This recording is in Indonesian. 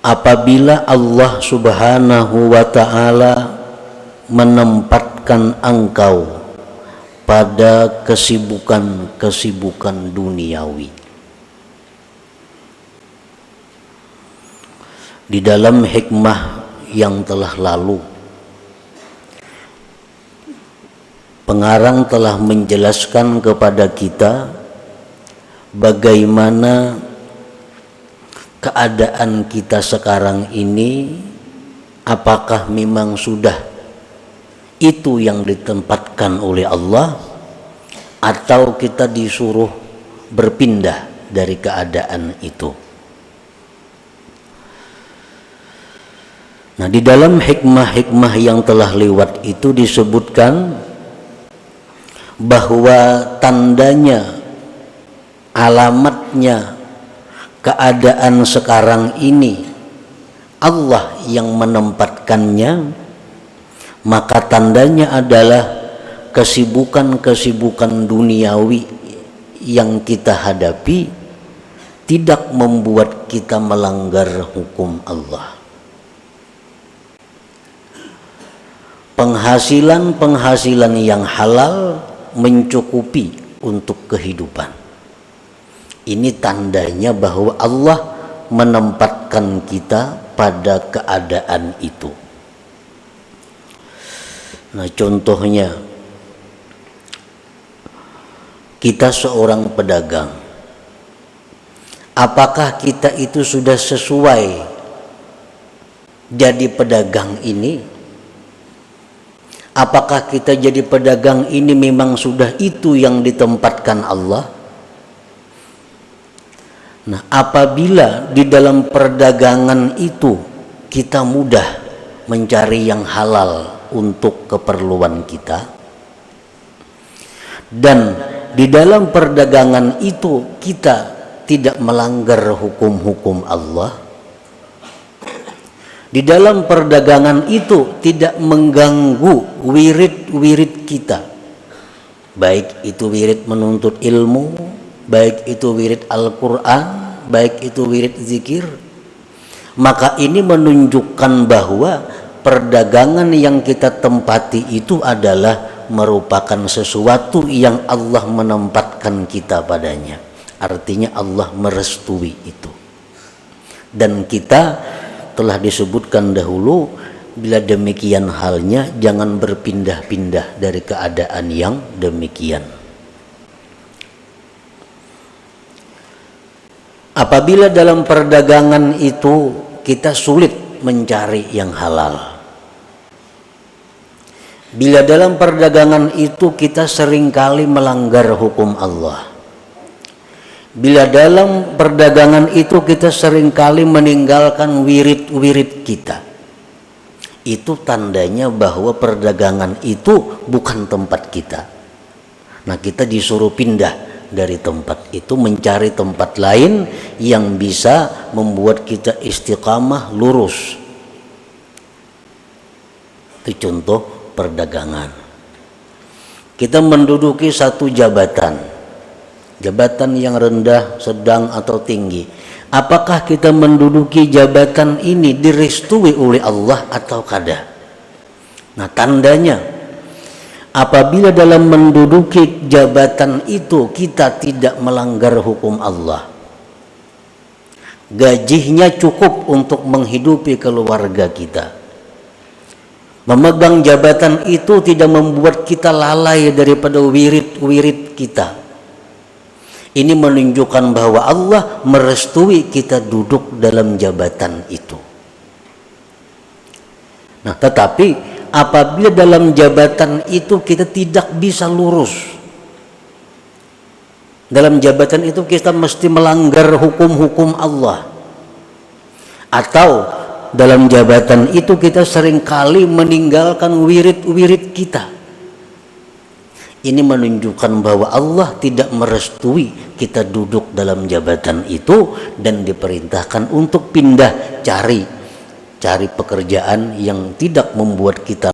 apabila Allah Subhanahu wa ta'ala menempatkan engkau pada kesibukan-kesibukan duniawi. Di dalam hikmah yang telah lalu, pengarang telah menjelaskan kepada kita bagaimana keadaan kita sekarang ini, apakah memang sudah itu yang ditempatkan oleh Allah, atau kita disuruh berpindah dari keadaan itu. Nah, di dalam hikmah-hikmah yang telah lewat itu disebutkan bahwa tandanya, alamatnya keadaan sekarang ini Allah yang menempatkannya, maka tandanya adalah kesibukan-kesibukan duniawi yang kita hadapi tidak membuat kita melanggar hukum Allah. Penghasilan yang halal mencukupi untuk kehidupan. Ini tandanya bahwa Allah menempatkan kita pada keadaan itu. Nah, contohnya, kita seorang pedagang. Apakah kita itu sudah sesuai jadi pedagang ini? Apakah kita jadi pedagang ini memang sudah itu yang ditempatkan Allah? Nah, apabila di dalam perdagangan itu kita mudah mencari yang halal untuk keperluan kita, dan di dalam perdagangan itu kita tidak melanggar hukum-hukum Allah, di dalam perdagangan itu tidak mengganggu wirid-wirid kita, baik itu wirid menuntut ilmu, baik itu wirid Al-Quran, baik itu wirid zikir, maka ini menunjukkan bahwa perdagangan yang kita tempati itu adalah merupakan sesuatu yang Allah menempatkan kita padanya. Artinya Allah merestui itu. Dan kita telah disebutkan dahulu, bila demikian halnya jangan berpindah-pindah dari keadaan yang demikian. Apabila dalam perdagangan itu kita sulit mencari yang halal, bila dalam perdagangan itu kita seringkali melanggar hukum Allah, bila dalam perdagangan itu kita seringkali meninggalkan wirid-wirid kita, itu tandanya bahwa perdagangan itu bukan tempat kita. Nah, kita disuruh pindah dari tempat itu, mencari tempat lain yang bisa membuat kita istiqamah, lurus. Itu contoh perdagangan. Kita menduduki satu jabatan yang rendah, sedang atau tinggi. Apakah kita menduduki jabatan ini direstui oleh Allah atau kada? Nah, tandanya apabila dalam menduduki jabatan itu kita tidak melanggar hukum Allah, gajinya cukup untuk menghidupi keluarga kita, memegang jabatan itu tidak membuat kita lalai daripada wirid-wirid kita, ini menunjukkan bahwa Allah merestui kita duduk dalam jabatan itu. Nah, tetapi apabila dalam jabatan itu kita tidak bisa lurus, dalam jabatan itu kita mesti melanggar hukum-hukum Allah, atau dalam jabatan itu kita seringkali meninggalkan wirid-wirid kita, ini menunjukkan bahwa Allah tidak merestui kita duduk dalam jabatan itu, dan diperintahkan untuk pindah, cari pekerjaan yang tidak membuat kita